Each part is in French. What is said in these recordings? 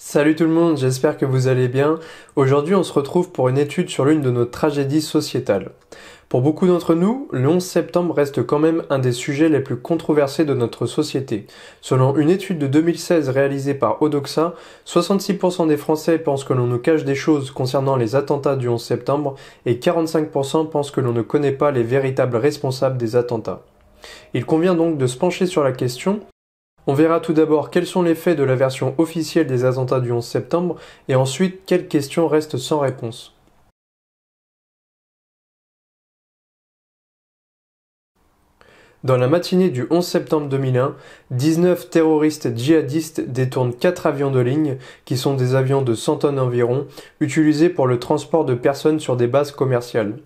Salut tout le monde, j'espère que vous allez bien. Aujourd'hui, on se retrouve pour une étude sur l'une de nos tragédies sociétales. Pour beaucoup d'entre nous, le 11 septembre reste quand même un des sujets les plus controversés de notre société. Selon une étude de 2016 réalisée par Odoxa, 66% des Français pensent que l'on nous cache des choses concernant les attentats du 11 septembre et 45% pensent que l'on ne connaît pas les véritables responsables des attentats. Il convient donc de se pencher sur la question. On verra tout d'abord quels sont les faits de la version officielle des attentats du 11 septembre et ensuite quelles questions restent sans réponse. Dans la matinée du 11 septembre 2001, 19 terroristes djihadistes détournent 4 avions de ligne, qui sont des avions de 100 tonnes environ, utilisés pour le transport de personnes sur des bases commerciales.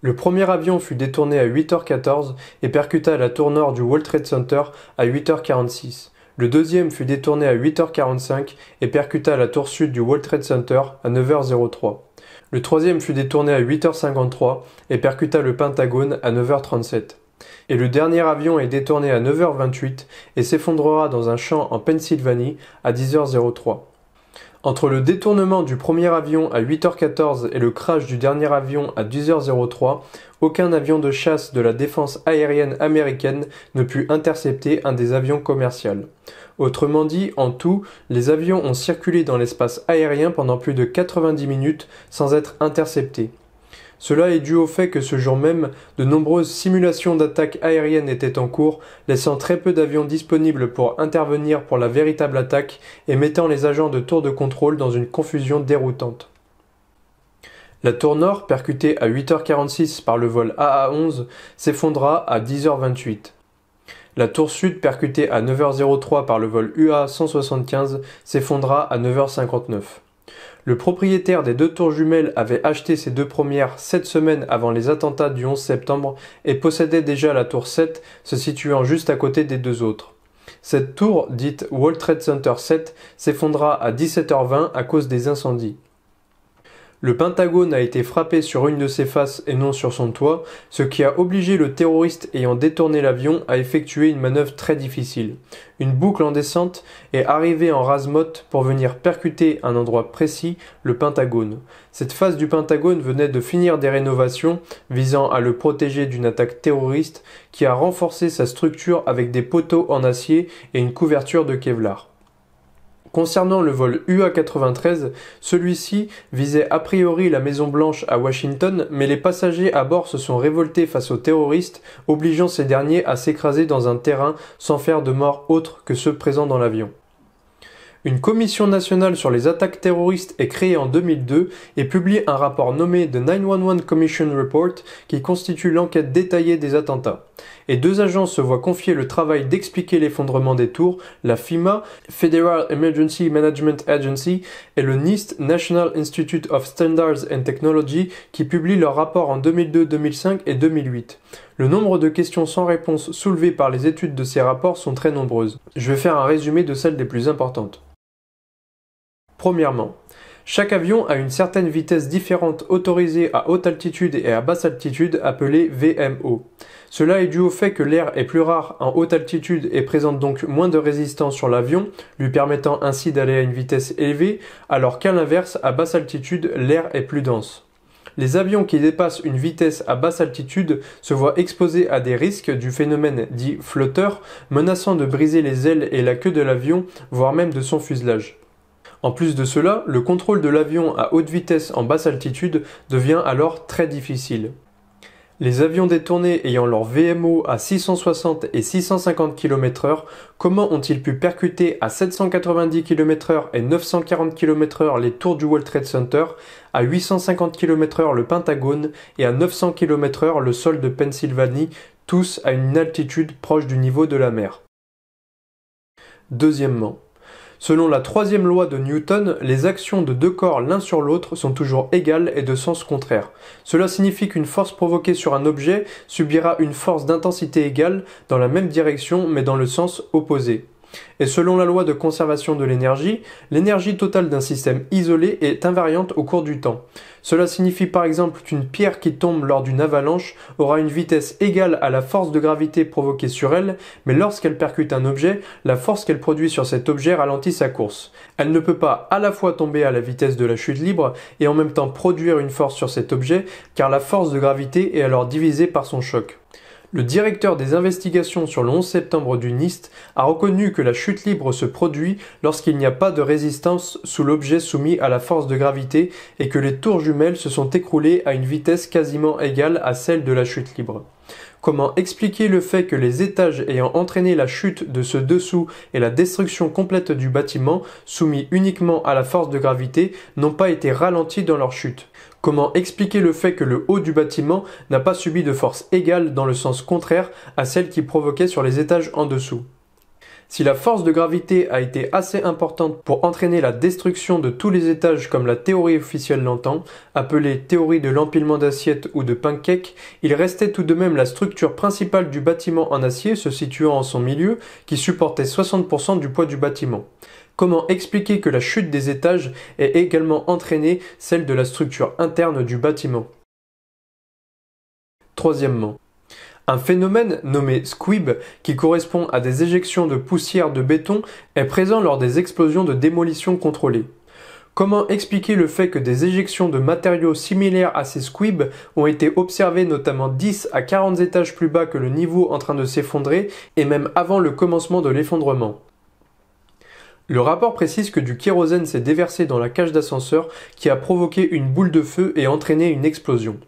Le premier avion fut détourné à 8h14 et percuta la tour nord du World Trade Center à 8h46. Le deuxième fut détourné à 8h45 et percuta la tour sud du World Trade Center à 9h03. Le troisième fut détourné à 8h53 et percuta le Pentagone à 9h37. Et le dernier avion est détourné à 9h28 et s'effondrera dans un champ en Pennsylvanie à 10h03. Entre le détournement du premier avion à 8h14 et le crash du dernier avion à 10h03, aucun avion de chasse de la défense aérienne américaine ne put intercepter un des avions commerciaux. Autrement dit, en tout, les avions ont circulé dans l'espace aérien pendant plus de 90 minutes sans être interceptés. Cela est dû au fait que ce jour même, de nombreuses simulations d'attaques aériennes étaient en cours, laissant très peu d'avions disponibles pour intervenir pour la véritable attaque et mettant les agents de tour de contrôle dans une confusion déroutante. La tour nord, percutée à 8h46 par le vol AA-11, s'effondra à 10h28. La tour sud, percutée à 9h03 par le vol UA-175, s'effondra à 9h59. Le propriétaire des deux tours jumelles avait acheté ces deux premières 7 semaines avant les attentats du 11 septembre et possédait déjà la tour 7, se situant juste à côté des deux autres. Cette tour, dite World Trade Center 7, s'effondra à 17h20 à cause des incendies. Le Pentagone a été frappé sur une de ses faces et non sur son toit, ce qui a obligé le terroriste ayant détourné l'avion à effectuer une manœuvre très difficile. Une boucle en descente est arrivée en rase-motte pour venir percuter un endroit précis, le Pentagone. Cette face du Pentagone venait de finir des rénovations visant à le protéger d'une attaque terroriste qui a renforcé sa structure avec des poteaux en acier et une couverture de Kevlar. Concernant le vol UA-93, celui-ci visait a priori la Maison-Blanche à Washington, mais les passagers à bord se sont révoltés face aux terroristes, obligeant ces derniers à s'écraser dans un terrain sans faire de morts autres que ceux présents dans l'avion. Une commission nationale sur les attaques terroristes est créée en 2002 et publie un rapport nommé The 911 Commission Report qui constitue l'enquête détaillée des attentats. Et deux agences se voient confier le travail d'expliquer l'effondrement des tours, la FEMA, Federal Emergency Management Agency, et le NIST, National Institute of Standards and Technology, qui publient leurs rapports en 2002, 2005 et 2008. Le nombre de questions sans réponse soulevées par les études de ces rapports sont très nombreuses. Je vais faire un résumé de celles les plus importantes. Premièrement, chaque avion a une certaine vitesse différente autorisée à haute altitude et à basse altitude appelée VMO. Cela est dû au fait que l'air est plus rare en haute altitude et présente donc moins de résistance sur l'avion, lui permettant ainsi d'aller à une vitesse élevée, alors qu'à l'inverse, à basse altitude, l'air est plus dense. Les avions qui dépassent une vitesse à basse altitude se voient exposés à des risques du phénomène dit flotteur, menaçant de briser les ailes et la queue de l'avion, voire même de son fuselage. En plus de cela, le contrôle de l'avion à haute vitesse en basse altitude devient alors très difficile. Les avions détournés ayant leur VMO à 660 et 650 km/h, comment ont-ils pu percuter à 790 km/h et 940 km/h les tours du World Trade Center, à 850 km/h le Pentagone et à 900 km/h le sol de Pennsylvanie, tous à une altitude proche du niveau de la mer? Deuxièmement, selon la troisième loi de Newton, les actions de deux corps l'un sur l'autre sont toujours égales et de sens contraire. Cela signifie qu'une force provoquée sur un objet subira une force d'intensité égale dans la même direction mais dans le sens opposé. Et selon la loi de conservation de l'énergie totale d'un système isolé est invariante au cours du temps. Cela signifie par exemple qu'une pierre qui tombe lors d'une avalanche aura une vitesse égale à la force de gravité provoquée sur elle, mais lorsqu'elle percute un objet, la force qu'elle produit sur cet objet ralentit sa course. Elle ne peut pas à la fois tomber à la vitesse de la chute libre et en même temps produire une force sur cet objet, car la force de gravité est alors divisée par son choc. Le directeur des investigations sur le 11 septembre du NIST a reconnu que la chute libre se produit lorsqu'il n'y a pas de résistance sous l'objet soumis à la force de gravité et que les tours jumelles se sont écroulées à une vitesse quasiment égale à celle de la chute libre. Comment expliquer le fait que les étages ayant entraîné la chute de ceux dessous et la destruction complète du bâtiment, soumis uniquement à la force de gravité, n'ont pas été ralentis dans leur chute? Comment expliquer le fait que le haut du bâtiment n'a pas subi de force égale dans le sens contraire à celle qui provoquait sur les étages en dessous? Si la force de gravité a été assez importante pour entraîner la destruction de tous les étages comme la théorie officielle l'entend, appelée théorie de l'empilement d'assiettes ou de pancakes, il restait tout de même la structure principale du bâtiment en acier se situant en son milieu qui supportait 60% du poids du bâtiment. Comment expliquer que la chute des étages ait également entraîné celle de la structure interne du bâtiment? Troisièmement, un phénomène nommé squib, qui correspond à des éjections de poussière de béton, est présent lors des explosions de démolition contrôlées. Comment expliquer le fait que des éjections de matériaux similaires à ces squibs ont été observées notamment 10 à 40 étages plus bas que le niveau en train de s'effondrer et même avant le commencement de l'effondrement? Le rapport précise que du kérosène s'est déversé dans la cage d'ascenseur qui a provoqué une boule de feu et entraîné une explosion.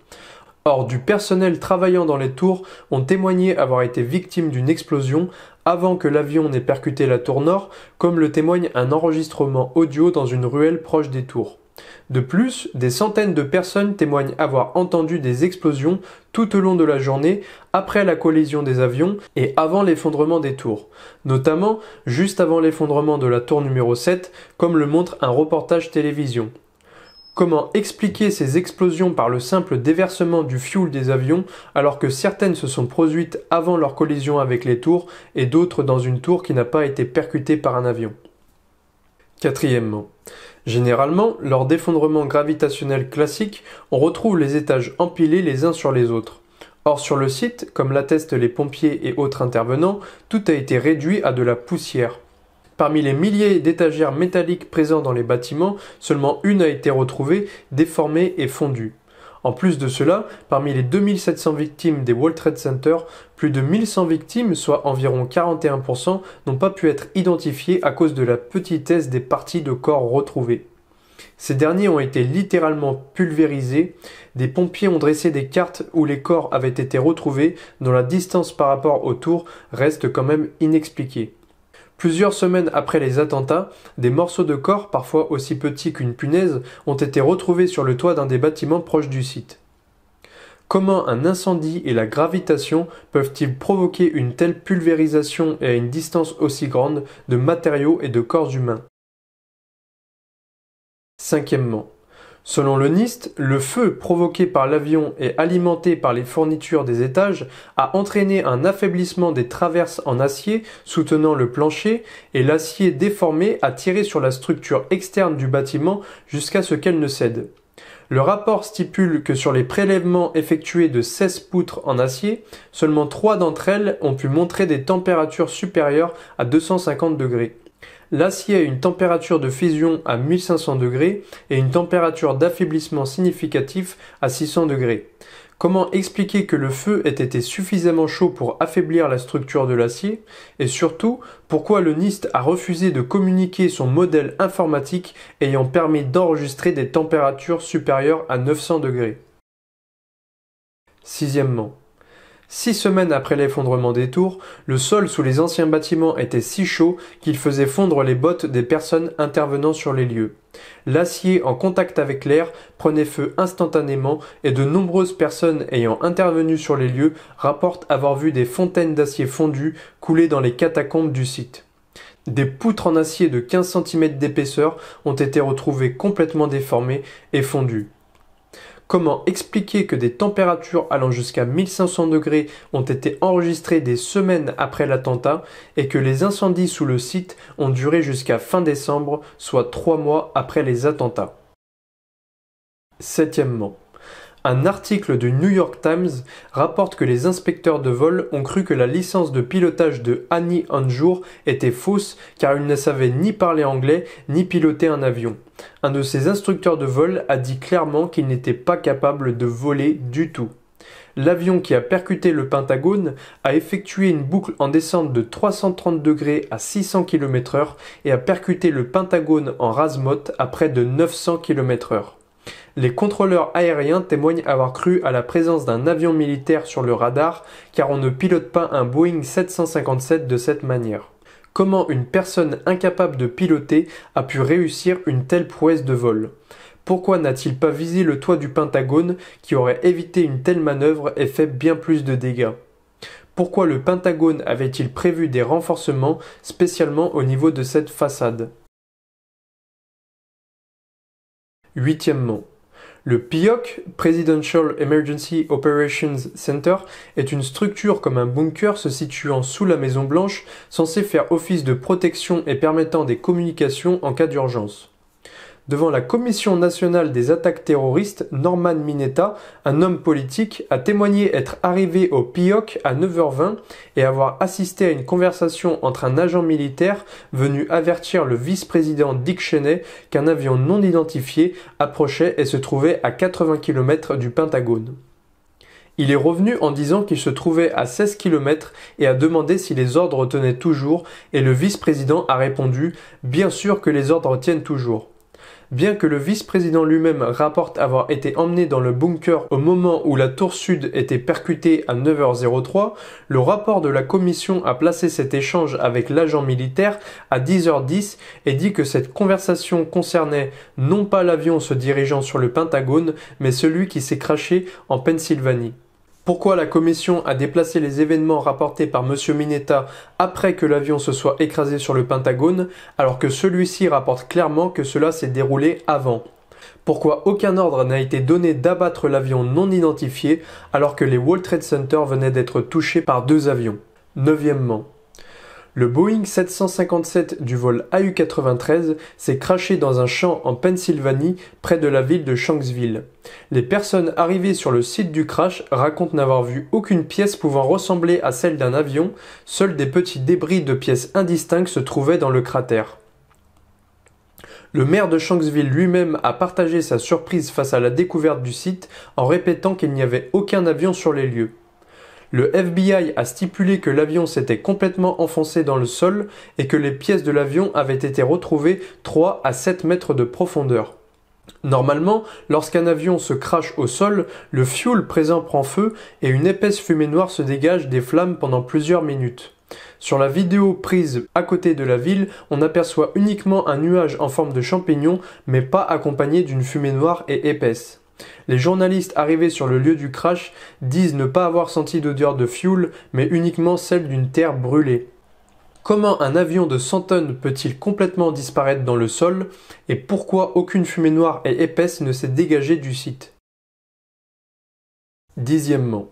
Or, du personnel travaillant dans les tours ont témoigné avoir été victimes d'une explosion avant que l'avion n'ait percuté la tour nord, comme le témoigne un enregistrement audio dans une ruelle proche des tours. De plus, des centaines de personnes témoignent avoir entendu des explosions tout au long de la journée, après la collision des avions et avant l'effondrement des tours, notamment juste avant l'effondrement de la tour numéro 7, comme le montre un reportage télévision. Comment expliquer ces explosions par le simple déversement du fioul des avions alors que certaines se sont produites avant leur collision avec les tours et d'autres dans une tour qui n'a pas été percutée par un avion? Quatrièmement, généralement, lors d'effondrements gravitationnels classiques, on retrouve les étages empilés les uns sur les autres. Or sur le site, comme l'attestent les pompiers et autres intervenants, tout a été réduit à de la poussière. Parmi les milliers d'étagères métalliques présents dans les bâtiments, seulement une a été retrouvée, déformée et fondue. En plus de cela, parmi les 2700 victimes des World Trade Center, plus de 1100 victimes, soit environ 41%, n'ont pas pu être identifiées à cause de la petitesse des parties de corps retrouvées. Ces derniers ont été littéralement pulvérisés. Des pompiers ont dressé des cartes où les corps avaient été retrouvés, dont la distance par rapport aux tours reste quand même inexpliquée. Plusieurs semaines après les attentats, des morceaux de corps, parfois aussi petits qu'une punaise, ont été retrouvés sur le toit d'un des bâtiments proches du site. Comment un incendie et la gravitation peuvent-ils provoquer une telle pulvérisation et à une distance aussi grande de matériaux et de corps humains? Cinquièmement, selon le NIST, le feu provoqué par l'avion et alimenté par les fournitures des étages a entraîné un affaiblissement des traverses en acier soutenant le plancher et l'acier déformé a tiré sur la structure externe du bâtiment jusqu'à ce qu'elle ne cède. Le rapport stipule que sur les prélèvements effectués de 16 poutres en acier, seulement 3 d'entre elles ont pu montrer des températures supérieures à 250 degrés. L'acier a une température de fusion à 1500 degrés et une température d'affaiblissement significatif à 600 degrés. Comment expliquer que le feu ait été suffisamment chaud pour affaiblir la structure de l'acier? Et surtout, pourquoi le NIST a refusé de communiquer son modèle informatique ayant permis d'enregistrer des températures supérieures à 900 degrés? Sixièmement, 6 semaines après l'effondrement des tours, le sol sous les anciens bâtiments était si chaud qu'il faisait fondre les bottes des personnes intervenant sur les lieux. L'acier en contact avec l'air prenait feu instantanément et de nombreuses personnes ayant intervenu sur les lieux rapportent avoir vu des fontaines d'acier fondu couler dans les catacombes du site. Des poutres en acier de 15 cm d'épaisseur ont été retrouvées complètement déformées et fondues. Comment expliquer que des températures allant jusqu'à 1500 degrés ont été enregistrées des semaines après l'attentat et que les incendies sous le site ont duré jusqu'à fin décembre, soit 3 mois après les attentats? Septièmement, un article du New York Times rapporte que les inspecteurs de vol ont cru que la licence de pilotage de Hani Hanjour était fausse car il ne savait ni parler anglais ni piloter un avion. Un de ses instructeurs de vol a dit clairement qu'il n'était pas capable de voler du tout. L'avion qui a percuté le Pentagone a effectué une boucle en descente de 330 degrés à 600 km/h et a percuté le Pentagone en rase-motte à près de 900 km/h. Les contrôleurs aériens témoignent avoir cru à la présence d'un avion militaire sur le radar car on ne pilote pas un Boeing 757 de cette manière. Comment une personne incapable de piloter a pu réussir une telle prouesse de vol? Pourquoi n'a-t-il pas visé le toit du Pentagone qui aurait évité une telle manœuvre et fait bien plus de dégâts? Pourquoi le Pentagone avait-il prévu des renforcements spécialement au niveau de cette façade? Huitièmement, le PIOC, Presidential Emergency Operations Center, est une structure comme un bunker se situant sous la Maison Blanche, censée faire office de protection et permettant des communications en cas d'urgence. Devant la Commission nationale des attaques terroristes, Norman Mineta, un homme politique, a témoigné être arrivé au PIOC à 9h20 et avoir assisté à une conversation entre un agent militaire venu avertir le vice-président Dick Cheney qu'un avion non identifié approchait et se trouvait à 80 km du Pentagone. Il est revenu en disant qu'il se trouvait à 16 km et a demandé si les ordres tenaient toujours et le vice-président a répondu « Bien sûr que les ordres tiennent toujours ». Bien que le vice-président lui-même rapporte avoir été emmené dans le bunker au moment où la tour sud était percutée à 9h03, le rapport de la commission a placé cet échange avec l'agent militaire à 10h10 et dit que cette conversation concernait non pas l'avion se dirigeant sur le Pentagone, mais celui qui s'est crashé en Pennsylvanie. Pourquoi la commission a déplacé les événements rapportés par M. Mineta après que l'avion se soit écrasé sur le Pentagone, alors que celui-ci rapporte clairement que cela s'est déroulé avant? Pourquoi aucun ordre n'a été donné d'abattre l'avion non identifié alors que les World Trade Center venaient d'être touchés par 2 avions? Neuvièmement, le Boeing 757 du vol AU-93 s'est crashé dans un champ en Pennsylvanie près de la ville de Shanksville. Les personnes arrivées sur le site du crash racontent n'avoir vu aucune pièce pouvant ressembler à celle d'un avion, seuls des petits débris de pièces indistinctes se trouvaient dans le cratère. Le maire de Shanksville lui-même a partagé sa surprise face à la découverte du site en répétant qu'il n'y avait aucun avion sur les lieux. Le FBI a stipulé que l'avion s'était complètement enfoncé dans le sol et que les pièces de l'avion avaient été retrouvées 3 à 7 mètres de profondeur. Normalement, lorsqu'un avion se crache au sol, le fuel présent prend feu et une épaisse fumée noire se dégage des flammes pendant plusieurs minutes. Sur la vidéo prise à côté de la ville, on aperçoit uniquement un nuage en forme de champignon, mais pas accompagné d'une fumée noire et épaisse. Les journalistes arrivés sur le lieu du crash disent ne pas avoir senti d'odeur de fuel, mais uniquement celle d'une terre brûlée. Comment un avion de 100 tonnes peut-il complètement disparaître dans le sol et pourquoi aucune fumée noire et épaisse ne s'est dégagée du site? Dixièmement.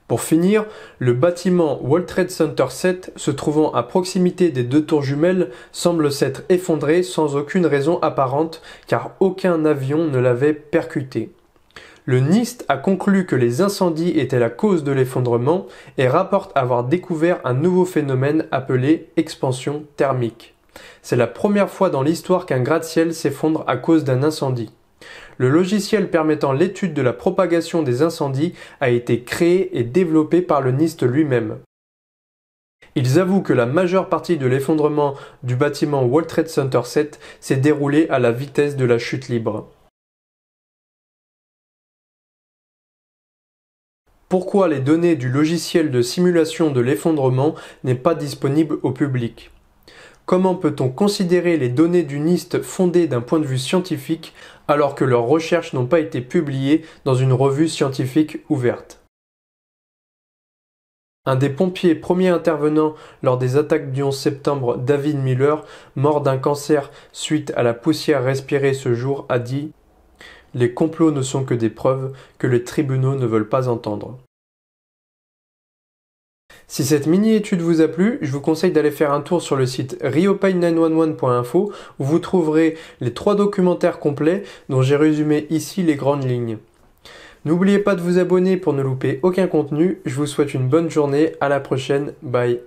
Pour finir, le bâtiment World Trade Center 7, se trouvant à proximité des 2 tours jumelles, semble s'être effondré sans aucune raison apparente car aucun avion ne l'avait percuté. Le NIST a conclu que les incendies étaient la cause de l'effondrement et rapporte avoir découvert un nouveau phénomène appelé expansion thermique. C'est la première fois dans l'histoire qu'un gratte-ciel s'effondre à cause d'un incendie. Le logiciel permettant l'étude de la propagation des incendies a été créé et développé par le NIST lui-même. Ils avouent que la majeure partie de l'effondrement du bâtiment World Trade Center 7 s'est déroulée à la vitesse de la chute libre. Pourquoi les données du logiciel de simulation de l'effondrement n'est pas disponible au public? Comment peut-on considérer les données du NIST fondées d'un point de vue scientifique alors que leurs recherches n'ont pas été publiées dans une revue scientifique ouverte? Un des pompiers premiers intervenants lors des attaques du 11 septembre, David Miller, mort d'un cancer suite à la poussière respirée ce jour, a dit « Les complots ne sont que des preuves que les tribunaux ne veulent pas entendre. Si cette mini-étude vous a plu, je vous conseille d'aller faire un tour sur le site riopaid911.info où vous trouverez les 3 documentaires complets dont j'ai résumé ici les grandes lignes. N'oubliez pas de vous abonner pour ne louper aucun contenu, je vous souhaite une bonne journée, à la prochaine, bye.